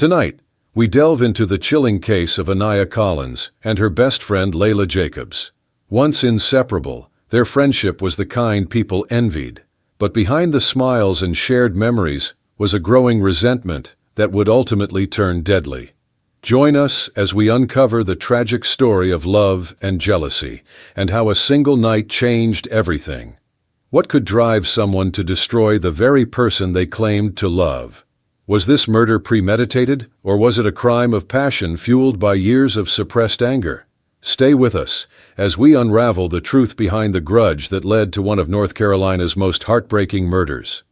Tonight, we delve into the chilling case of Anaya Collins and her best friend Laila Jacobs. Once inseparable, their friendship was the kind people envied. But behind the smiles and shared memories was a growing resentment that would ultimately turn deadly. Join us as we uncover the tragic story of love and jealousy, and how a single night changed everything. What could drive someone to destroy the very person they claimed to love? Was this murder premeditated, or was it a crime of passion fueled by years of suppressed anger? Stay with us as we unravel the truth behind the grudge that led to one of North Carolina's most heartbreaking murders.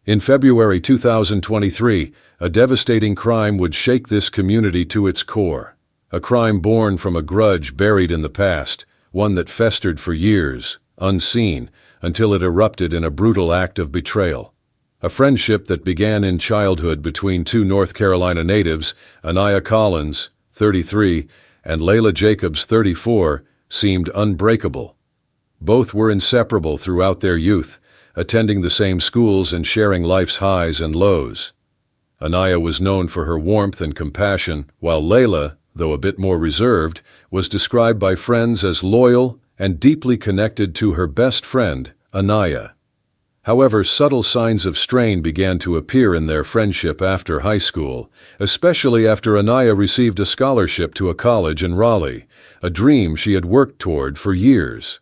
In February 2023, a devastating crime would shake this community to its core. A crime born from a grudge buried in the past, one that festered for years, unseen, until it erupted in a brutal act of betrayal. A friendship that began in childhood between two North Carolina natives, Anaya Collins, 33, and Laila Jacobs, 34, seemed unbreakable. Both were inseparable throughout their youth, attending the same schools and sharing life's highs and lows. Anaya was known for her warmth and compassion, while Laila, though a bit more reserved, was described by friends as loyal and deeply connected to her best friend, Anaya. However, subtle signs of strain began to appear in their friendship after high school, especially after Anaya received a scholarship to a college in Raleigh, a dream she had worked toward for years.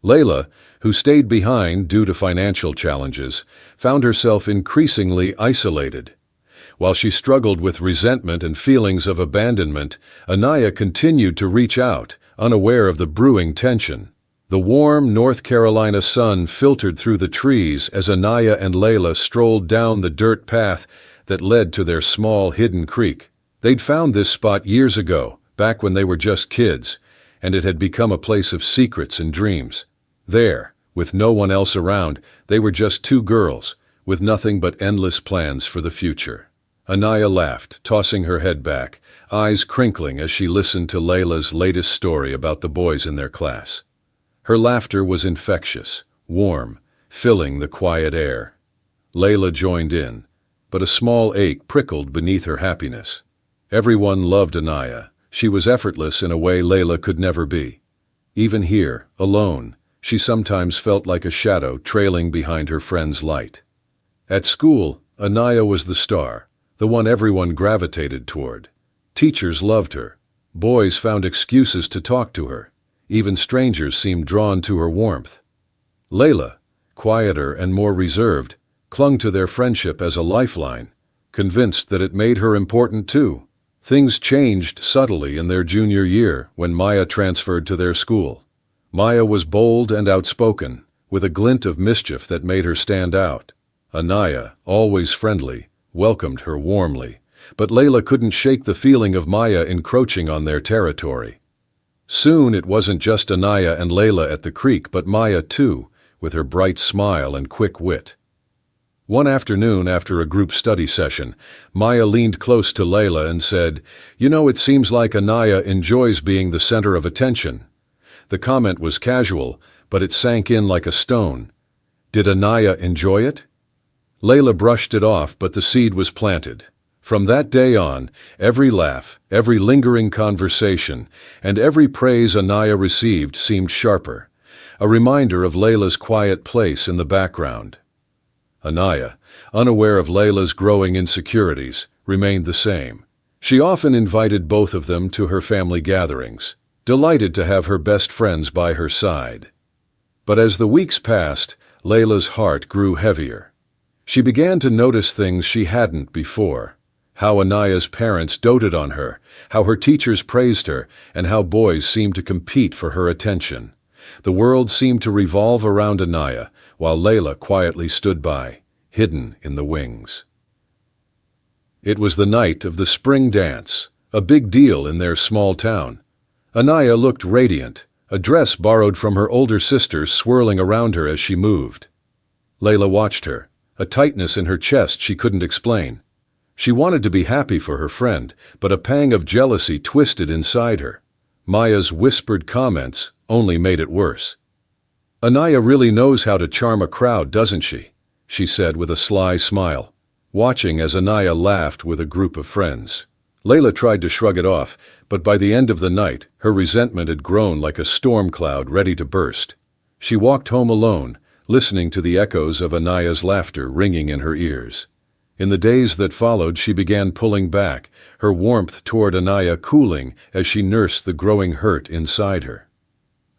Laila, who stayed behind due to financial challenges, found herself increasingly isolated. While she struggled with resentment and feelings of abandonment, Anaya continued to reach out, unaware of the brewing tension. The warm North Carolina sun filtered through the trees as Anaya and Laila strolled down the dirt path that led to their small hidden creek. They'd found this spot years ago, back when they were just kids, and it had become a place of secrets and dreams. There, with no one else around, they were just two girls, with nothing but endless plans for the future. Anaya laughed, tossing her head back, eyes crinkling as she listened to Laila's latest story about the boys in their class. Her laughter was infectious, warm, filling the quiet air. Laila joined in, but a small ache prickled beneath her happiness. Everyone loved Anaya. She was effortless in a way Laila could never be. Even here, alone, she sometimes felt like a shadow trailing behind her friend's light. At school, Anaya was the star, the one everyone gravitated toward. Teachers loved her. Boys found excuses to talk to her. Even strangers seemed drawn to her warmth. Laila, quieter and more reserved, clung to their friendship as a lifeline, convinced that it made her important too. Things changed subtly in their junior year when Maya transferred to their school. Maya was bold and outspoken, with a glint of mischief that made her stand out. Anaya, always friendly, welcomed her warmly, but Laila couldn't shake the feeling of Maya encroaching on their territory. Soon it wasn't just Anaya and Laila at the creek, but Maya too, with her bright smile and quick wit. One afternoon after a group study session, Maya leaned close to Laila and said, "You know, it seems like Anaya enjoys being the center of attention." The comment was casual, but it sank in like a stone. Did Anaya enjoy it? Laila brushed it off, but the seed was planted. From that day on, every laugh, every lingering conversation, and every praise Anaya received seemed sharper, a reminder of Laila's quiet place in the background. Anaya, unaware of Laila's growing insecurities, remained the same. She often invited both of them to her family gatherings, delighted to have her best friends by her side. But as the weeks passed, Laila's heart grew heavier. She began to notice things she hadn't before. How Anaya's parents doted on her, how her teachers praised her, and how boys seemed to compete for her attention. The world seemed to revolve around Anaya, while Laila quietly stood by, hidden in the wings. It was the night of the spring dance, a big deal in their small town. Anaya looked radiant, a dress borrowed from her older sister swirling around her as she moved. Laila watched her, a tightness in her chest she couldn't explain. She wanted to be happy for her friend, but a pang of jealousy twisted inside her. Maya's whispered comments only made it worse. "Anaya really knows how to charm a crowd, doesn't she?" she said with a sly smile. watching as Anaya laughed with a group of friends. Laila tried to shrug it off, but by the end of the night, her resentment had grown like a storm cloud ready to burst. She walked home alone, listening to the echoes of Anaya's laughter ringing in her ears. In the days that followed, she began pulling back, her warmth toward Anaya cooling as she nursed the growing hurt inside her.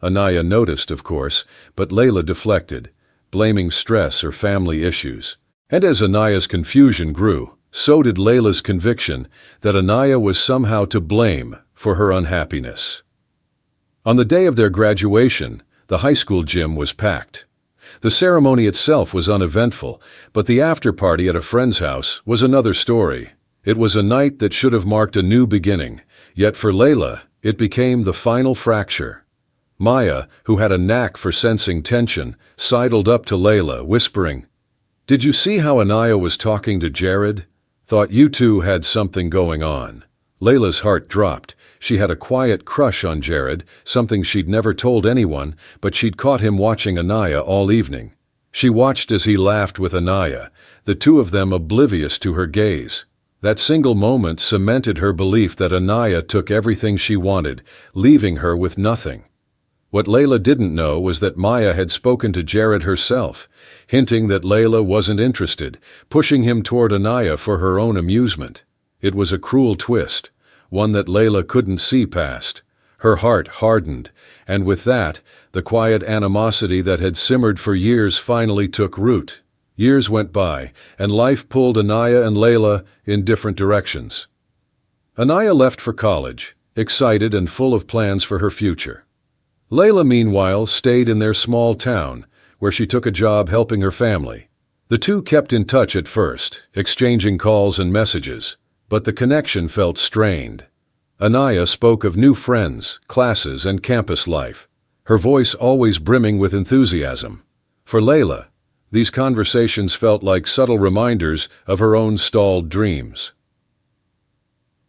Anaya noticed, of course, but Laila deflected, blaming stress or family issues. And as Anaya's confusion grew, so did Laila's conviction that Anaya was somehow to blame for her unhappiness. On the day of their graduation, the high school gym was packed. The ceremony itself was uneventful, but the after-party at a friend's house was another story. It was a night that should have marked a new beginning, yet for Laila, it became the final fracture. Maya, who had a knack for sensing tension, sidled up to Laila, whispering, "Did you see how Anaya was talking to Jared? Thought you two had something going on." Laila's heart dropped. She had a quiet crush on Jared, something she'd never told anyone, but she'd caught him watching Anaya all evening. She watched as he laughed with Anaya, the two of them oblivious to her gaze. That single moment cemented her belief that Anaya took everything she wanted, leaving her with nothing. What Laila didn't know was that Maya had spoken to Jared herself, hinting that Laila wasn't interested, pushing him toward Anaya for her own amusement. It was a cruel twist, one that Laila couldn't see past. Her heart hardened, and with that, the quiet animosity that had simmered for years finally took root. Years went by, and life pulled Anaya and Laila in different directions. Anaya left for college, excited and full of plans for her future. Laila, meanwhile, stayed in their small town, where she took a job helping her family. The two kept in touch at first, exchanging calls and messages, but the connection felt strained. Anaya spoke of new friends, classes, and campus life, her voice always brimming with enthusiasm. For Laila, these conversations felt like subtle reminders of her own stalled dreams.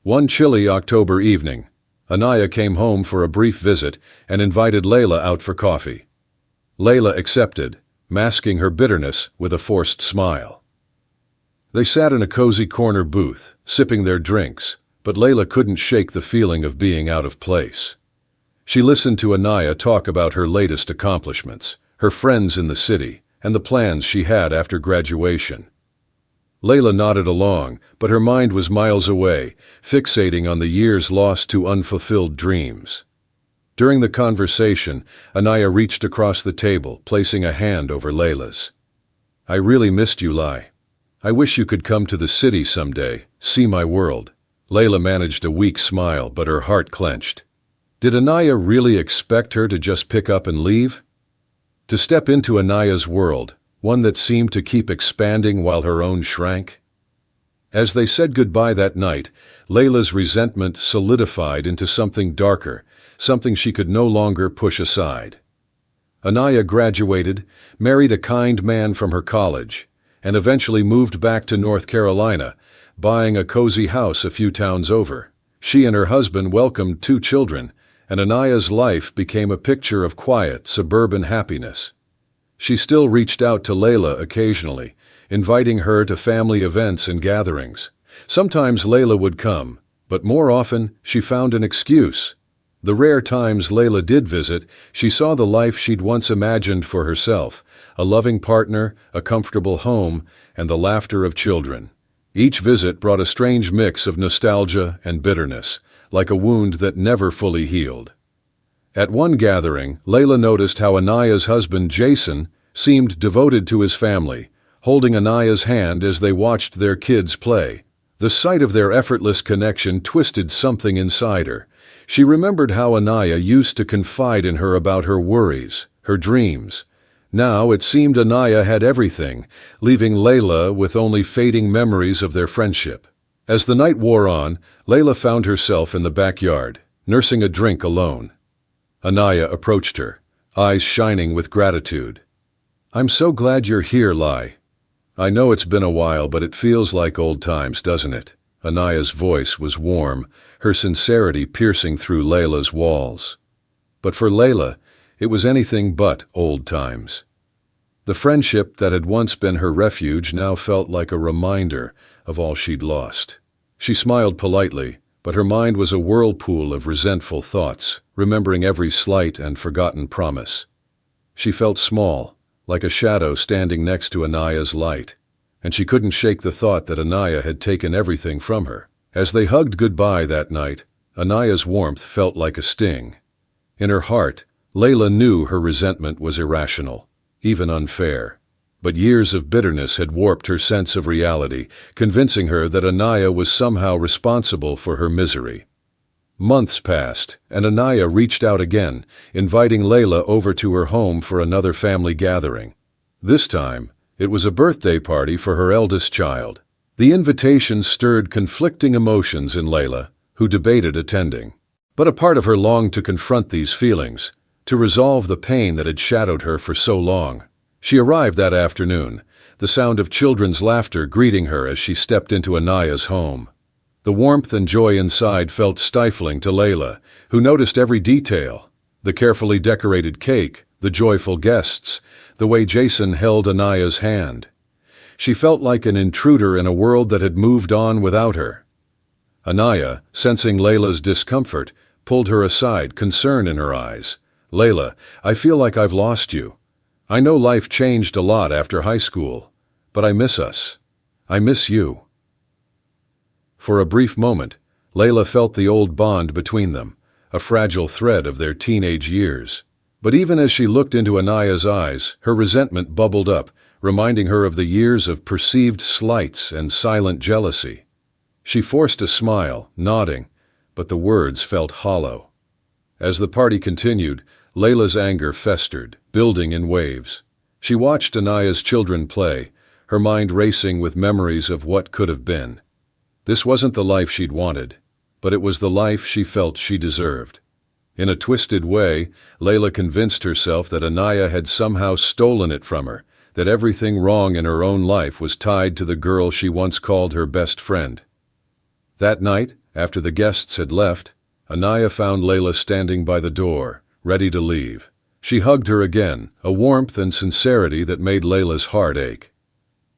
One chilly October evening, Anaya came home for a brief visit and invited Laila out for coffee. Laila accepted, masking her bitterness with a forced smile. They sat in a cozy corner booth, sipping their drinks, but Laila couldn't shake the feeling of being out of place. She listened to Anaya talk about her latest accomplishments, her friends in the city, and the plans she had after graduation. Laila nodded along, but her mind was miles away, fixating on the years lost to unfulfilled dreams. During the conversation, Anaya reached across the table, placing a hand over Laila's. "I really missed you, Lai. I wish you could come to the city someday, see my world." Laila managed a weak smile, but her heart clenched. Did Anaya really expect her to just pick up and leave? To step into Anaya's world, one that seemed to keep expanding while her own shrank? As they said goodbye that night, Laila's resentment solidified into something darker, something she could no longer push aside. Anaya graduated, married a kind man from her college, and eventually moved back to North Carolina, buying a cozy house a few towns over. She and her husband welcomed 2 children, and Anaya's life became a picture of quiet, suburban happiness. She still reached out to Laila occasionally, inviting her to family events and gatherings. Sometimes Laila would come, but more often she found an excuse. The rare times Laila did visit, she saw the life she'd once imagined for herself, a loving partner, a comfortable home, and the laughter of children. Each visit brought a strange mix of nostalgia and bitterness, like a wound that never fully healed. At one gathering, Laila noticed how Anaya's husband, Jason, seemed devoted to his family, holding Anaya's hand as they watched their kids play. The sight of their effortless connection twisted something inside her. She remembered how Anaya used to confide in her about her worries, her dreams. Now it seemed Anaya had everything, leaving Laila with only fading memories of their friendship. As the night wore on, Laila found herself in the backyard, nursing a drink alone. Anaya approached her, eyes shining with gratitude. "I'm so glad you're here, Lai. I know it's been a while, but it feels like old times, doesn't it?" Anaya's voice was warm, her sincerity piercing through Laila's walls. But for Laila, it was anything but old times. The friendship that had once been her refuge now felt like a reminder of all she'd lost. She smiled politely, but her mind was a whirlpool of resentful thoughts, remembering every slight and forgotten promise. She felt small, like a shadow standing next to Anaya's light, and she couldn't shake the thought that Anaya had taken everything from her. As they hugged goodbye that night, Anaya's warmth felt like a sting. In her heart, Laila knew her resentment was irrational, even unfair. But years of bitterness had warped her sense of reality, convincing her that Anaya was somehow responsible for her misery. Months passed, and Anaya reached out again, inviting Laila over to her home for another family gathering. This time, it was a birthday party for her eldest child. The invitation stirred conflicting emotions in Laila, who debated attending. But a part of her longed to confront these feelings, to resolve the pain that had shadowed her for so long. She arrived that afternoon, the sound of children's laughter greeting her as she stepped into Anaya's home. The warmth and joy inside felt stifling to Laila, who noticed every detail: the carefully decorated cake, the joyful guests, the way Jason held Anaya's hand. She felt like an intruder in a world that had moved on without her. Anaya, sensing Laila's discomfort, pulled her aside, concern in her eyes. "Laila, I feel like I've lost you. I know life changed a lot after high school, but I miss us. I miss you." For a brief moment, Laila felt the old bond between them, a fragile thread of their teenage years. But even as she looked into Anaya's eyes, her resentment bubbled up, reminding her of the years of perceived slights and silent jealousy. She forced a smile, nodding, but the words felt hollow. As the party continued, Laila's anger festered, building in waves. She watched Anaya's children play, her mind racing with memories of what could have been. This wasn't the life she'd wanted, but it was the life she felt she deserved. In a twisted way, Laila convinced herself that Anaya had somehow stolen it from her, that everything wrong in her own life was tied to the girl she once called her best friend. That night, after the guests had left, Anaya found Laila standing by the door, ready to leave. She hugged her again, a warmth and sincerity that made Laila's heart ache.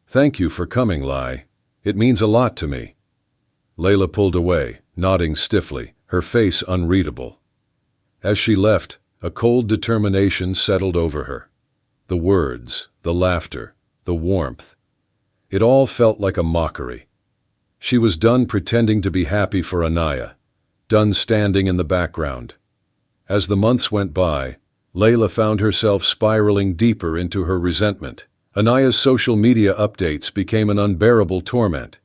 "Thank you for coming, Lai. It means a lot to me." Laila pulled away, nodding stiffly, her face unreadable. As she left, a cold determination settled over her. The words, the laughter, the warmth. It all felt like a mockery. She was done pretending to be happy for Anaya, done standing in the background. As the months went by, Laila found herself spiraling deeper into her resentment. Anaya's social media updates became an unbearable torment.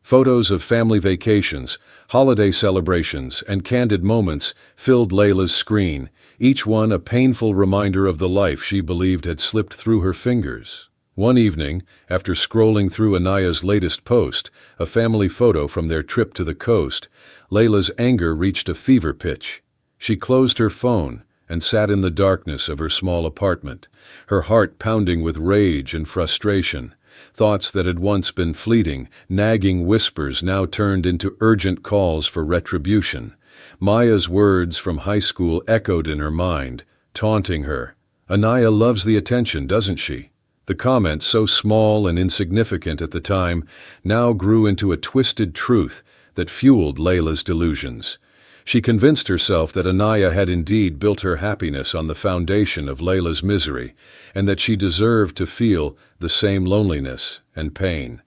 Photos of family vacations, holiday celebrations, and candid moments filled Laila's screen, each one a painful reminder of the life she believed had slipped through her fingers. One evening, after scrolling through Anaya's latest post, a family photo from their trip to the coast, Laila's anger reached a fever pitch. She closed her phone and sat in the darkness of her small apartment, her heart pounding with rage and frustration. Thoughts that had once been fleeting, nagging whispers now turned into urgent calls for retribution. Maya's words from high school echoed in her mind, taunting her. "Anaya loves the attention, doesn't she?" The comment, so small and insignificant at the time, now grew into a twisted truth that fueled Laila's delusions. She convinced herself that Anaya had indeed built her happiness on the foundation of Laila's misery, and that she deserved to feel the same loneliness and pain.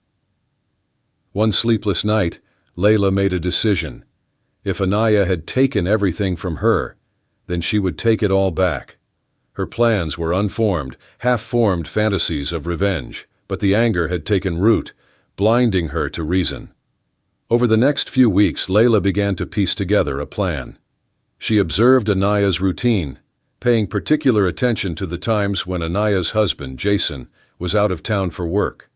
One sleepless night, Laila made a decision. If Anaya had taken everything from her, then she would take it all back. Her plans were unformed, half-formed fantasies of revenge, but the anger had taken root, blinding her to reason. Over the next few weeks, Laila began to piece together a plan. She observed Anaya's routine, paying particular attention to the times when Anaya's husband, Jason, was out of town for work.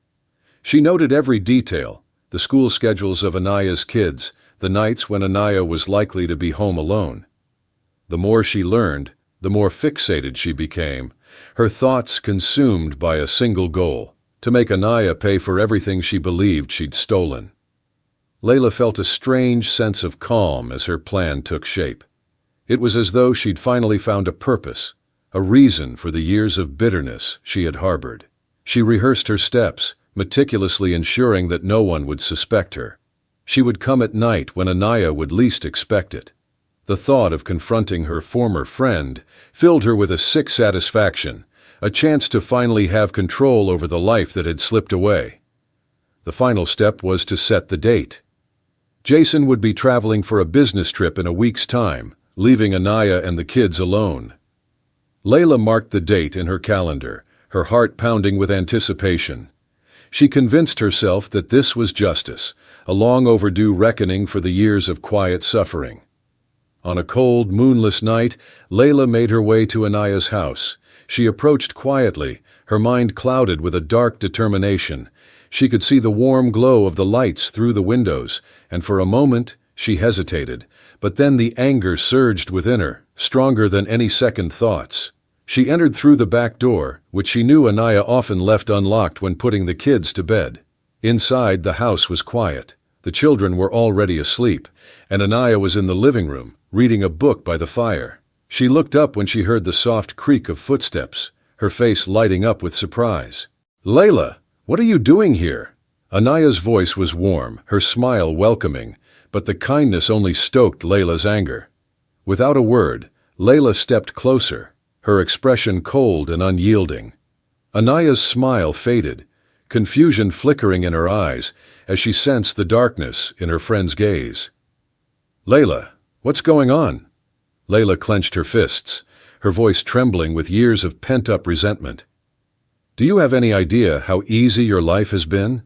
She noted every detail, the school schedules of Anaya's kids, the nights when Anaya was likely to be home alone. The more she learned, the more fixated she became, her thoughts consumed by a single goal: to make Anaya pay for everything she believed she'd stolen. Laila felt a strange sense of calm as her plan took shape. It was as though she'd finally found a purpose, a reason for the years of bitterness she had harbored. She rehearsed her steps, meticulously ensuring that no one would suspect her. She would come at night when Anaya would least expect it. The thought of confronting her former friend filled her with a sick satisfaction, a chance to finally have control over the life that had slipped away. The final step was to set the date. Jason would be traveling for a business trip in a week's time, leaving Anaya and the kids alone. Laila marked the date in her calendar, her heart pounding with anticipation. She convinced herself that this was justice, a long overdue reckoning for the years of quiet suffering. On a cold, moonless night, Laila made her way to Anaya's house. She approached quietly, her mind clouded with a dark determination. She could see the warm glow of the lights through the windows, and for a moment she hesitated, but then the anger surged within her, stronger than any second thoughts. She entered through the back door, which she knew Anaya often left unlocked when putting the kids to bed. Inside, the house was quiet. The children were already asleep, and Anaya was in the living room, reading a book by the fire. She looked up when she heard the soft creak of footsteps, her face lighting up with surprise. "Laila, what are you doing here?" Anaya's voice was warm, her smile welcoming, but the kindness only stoked Laila's anger. Without a word, Laila stepped closer, her expression cold and unyielding. Anaya's smile faded, confusion flickering in her eyes as she sensed the darkness in her friend's gaze. "Laila, what's going on?" Laila clenched her fists, her voice trembling with years of pent-up resentment. "Do you have any idea how easy your life has been?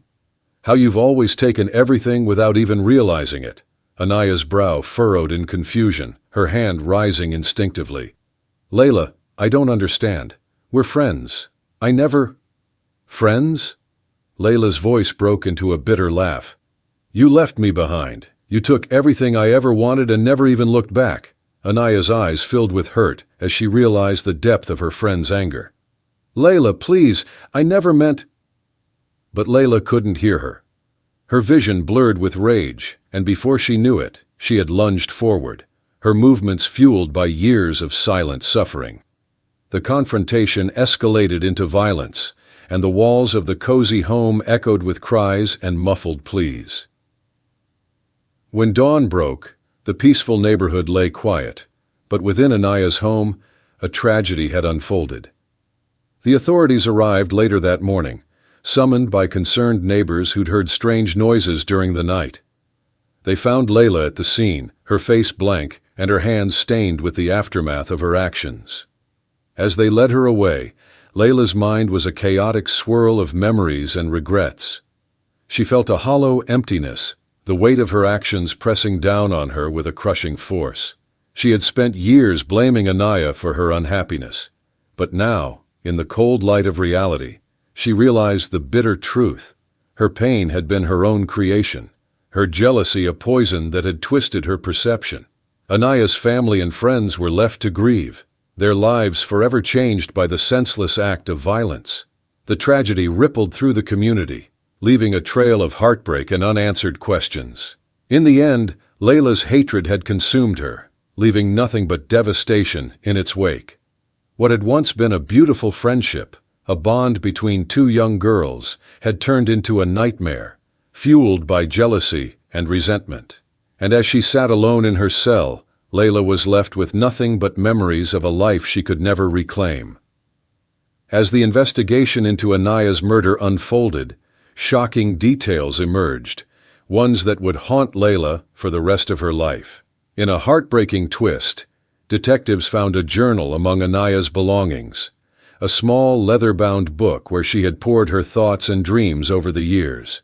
How you've always taken everything without even realizing it?" Anaya's brow furrowed in confusion, her hand rising instinctively. "Laila, I don't understand. We're friends. I never—" "Friends?" Laila's voice broke into a bitter laugh. "You left me behind. You took everything I ever wanted and never even looked back." Anaya's eyes filled with hurt as she realized the depth of her friend's anger. "Laila, please, I never meant—" But Laila couldn't hear her. Her vision blurred with rage, and before she knew it, she had lunged forward, her movements fueled by years of silent suffering. The confrontation escalated into violence, and the walls of the cozy home echoed with cries and muffled pleas. When dawn broke, the peaceful neighborhood lay quiet, but within Anaya's home, a tragedy had unfolded. The authorities arrived later that morning, summoned by concerned neighbors who'd heard strange noises during the night. They found Laila at the scene, her face blank and her hands stained with the aftermath of her actions. As they led her away, Laila's mind was a chaotic swirl of memories and regrets. She felt a hollow emptiness, the weight of her actions pressing down on her with a crushing force. She had spent years blaming Anaya for her unhappiness, but now, in the cold light of reality, she realized the bitter truth. Her pain had been her own creation, her jealousy a poison that had twisted her perception. Anaya's family and friends were left to grieve, their lives forever changed by the senseless act of violence. The tragedy rippled through the community, leaving a trail of heartbreak and unanswered questions. In the end, Laila's hatred had consumed her, leaving nothing but devastation in its wake. What had once been a beautiful friendship, a bond between two young girls, had turned into a nightmare, fueled by jealousy and resentment. And as she sat alone in her cell, Laila was left with nothing but memories of a life she could never reclaim. As the investigation into Anaya's murder unfolded, shocking details emerged, ones that would haunt Laila for the rest of her life. In a heartbreaking twist, detectives found a journal among Anaya's belongings, a small leather-bound book where she had poured her thoughts and dreams over the years.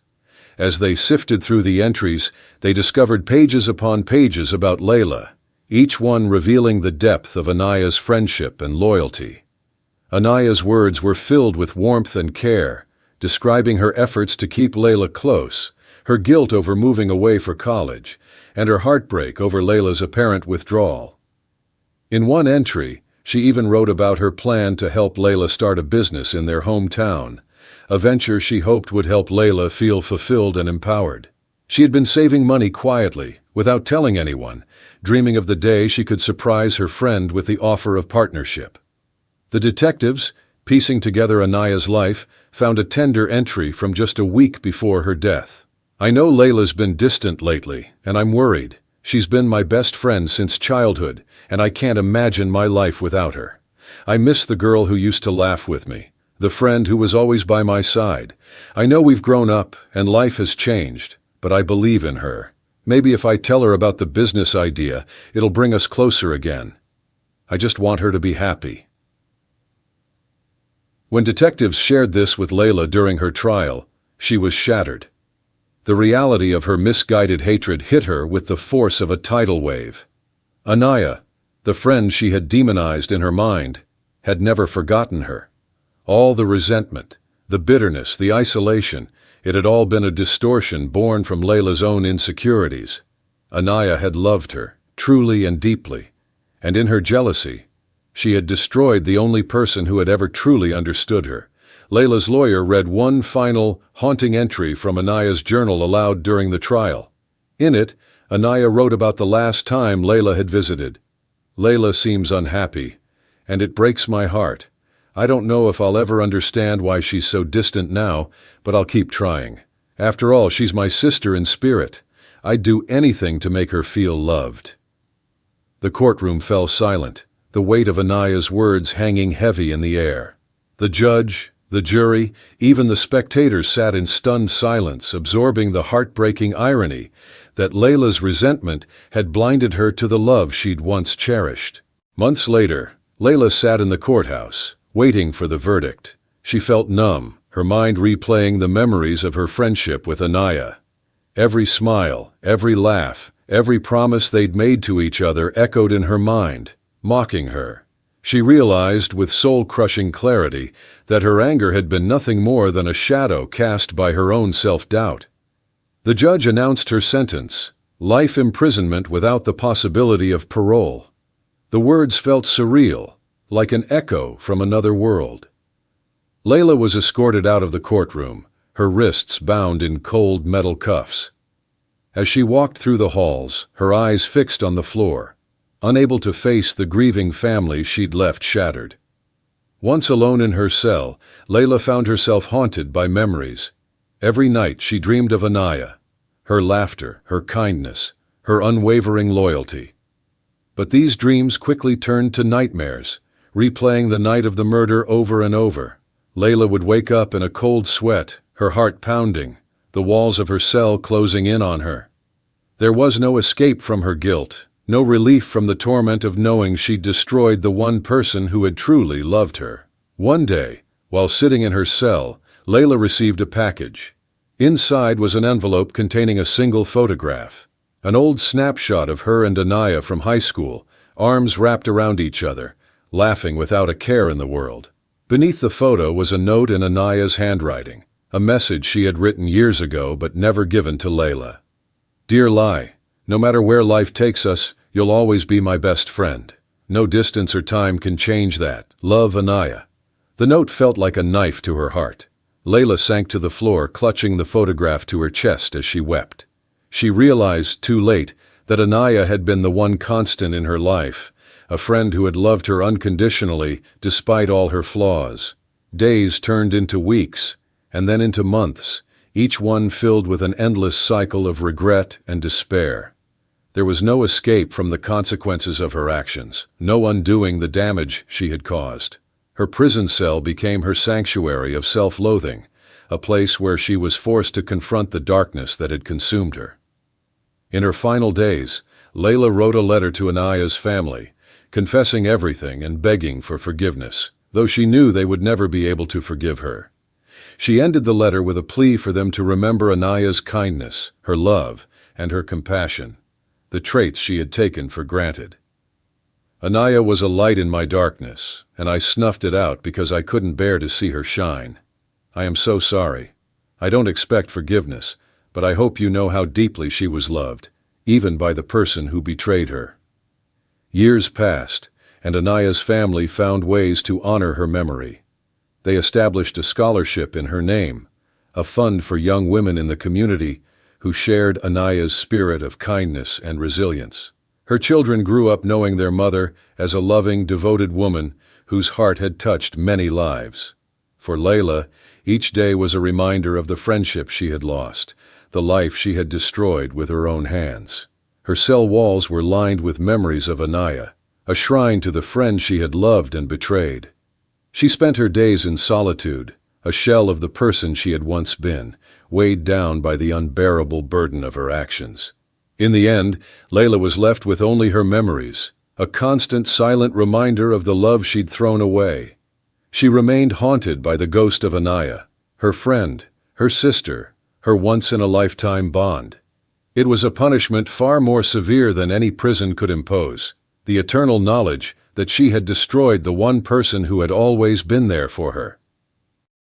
As they sifted through the entries, they discovered pages upon pages about Laila, each one revealing the depth of Anaya's friendship and loyalty. Anaya's words were filled with warmth and care, describing her efforts to keep Laila close, her guilt over moving away for college, and her heartbreak over Laila's apparent withdrawal. In one entry, she even wrote about her plan to help Laila start a business in their hometown, a venture she hoped would help Laila feel fulfilled and empowered. She had been saving money quietly, without telling anyone, dreaming of the day she could surprise her friend with the offer of partnership. The detectives, piecing together Anaya's life, found a tender entry from just a week before her death. "I know Laila's been distant lately, and I'm worried. She's been my best friend since childhood, and I can't imagine my life without her. I miss the girl who used to laugh with me, the friend who was always by my side. I know we've grown up, and life has changed, but I believe in her. Maybe if I tell her about the business idea, it'll bring us closer again. I just want her to be happy." When detectives shared this with Laila during her trial, she was shattered. The reality of her misguided hatred hit her with the force of a tidal wave. Anaya, the friend she had demonized in her mind, had never forgotten her. All the resentment, the bitterness, the isolation, it had all been a distortion born from Laila's own insecurities. Anaya had loved her, truly and deeply, and in her jealousy, she had destroyed the only person who had ever truly understood her. Laila's lawyer read one final, haunting entry from Anaya's journal aloud during the trial. In it, Anaya wrote about the last time Laila had visited. "Laila seems unhappy, and it breaks my heart. I don't know if I'll ever understand why she's so distant now, but I'll keep trying. After all, she's my sister in spirit. I'd do anything to make her feel loved." The courtroom fell silent, the weight of Anaya's words hanging heavy in the air. The judge, the jury, even the spectators sat in stunned silence, absorbing the heartbreaking irony that Laila's resentment had blinded her to the love she'd once cherished. Months later, Laila sat in the courthouse, waiting for the verdict. She felt numb, her mind replaying the memories of her friendship with Anaya. Every smile, every laugh, every promise they'd made to each other echoed in her mind, mocking her. She realized with soul-crushing clarity that her anger had been nothing more than a shadow cast by her own self-doubt. The judge announced her sentence, life imprisonment without the possibility of parole. The words felt surreal, like an echo from another world. Laila was escorted out of the courtroom, her wrists bound in cold metal cuffs. As she walked through the halls, her eyes fixed on the floor, unable to face the grieving family she'd left shattered. Once alone in her cell, Laila found herself haunted by memories. Every night she dreamed of Anaya, her laughter, her kindness, her unwavering loyalty. But these dreams quickly turned to nightmares, replaying the night of the murder over and over. Laila would wake up in a cold sweat, her heart pounding, the walls of her cell closing in on her. There was no escape from her guilt, no relief from the torment of knowing she'd destroyed the one person who had truly loved her. One day, while sitting in her cell, Laila received a package. Inside was an envelope containing a single photograph, an old snapshot of her and Anaya from high school, arms wrapped around each other, laughing without a care in the world. Beneath the photo was a note in Anaya's handwriting, a message she had written years ago but never given to Laila. "Dear Lai, no matter where life takes us, you'll always be my best friend. No distance or time can change that. Love, Anaya." The note felt like a knife to her heart. Laila sank to the floor, clutching the photograph to her chest as she wept. She realized, too late, that Anaya had been the one constant in her life, a friend who had loved her unconditionally despite all her flaws. Days turned into weeks, and then into months, each one filled with an endless cycle of regret and despair. There was no escape from the consequences of her actions, no undoing the damage she had caused. Her prison cell became her sanctuary of self-loathing, a place where she was forced to confront the darkness that had consumed her. In her final days, Laila wrote a letter to Anaya's family, confessing everything and begging for forgiveness, though she knew they would never be able to forgive her. She ended the letter with a plea for them to remember Anaya's kindness, her love, and her compassion, the traits she had taken for granted. "Anaya was a light in my darkness, and I snuffed it out because I couldn't bear to see her shine. I am so sorry. I don't expect forgiveness, but I hope you know how deeply she was loved, even by the person who betrayed her." Years passed, and Anaya's family found ways to honor her memory. They established a scholarship in her name, a fund for young women in the community who shared Anaya's spirit of kindness and resilience. Her children grew up knowing their mother as a loving, devoted woman whose heart had touched many lives. For Laila, each day was a reminder of the friendship she had lost, the life she had destroyed with her own hands. Her cell walls were lined with memories of Anaya, a shrine to the friend she had loved and betrayed. She spent her days in solitude, a shell of the person she had once been, weighed down by the unbearable burden of her actions. In the end, Laila was left with only her memories, a constant silent reminder of the love she'd thrown away. She remained haunted by the ghost of Anaya, her friend, her sister, her once-in-a-lifetime bond. It was a punishment far more severe than any prison could impose, the eternal knowledge that she had destroyed the one person who had always been there for her.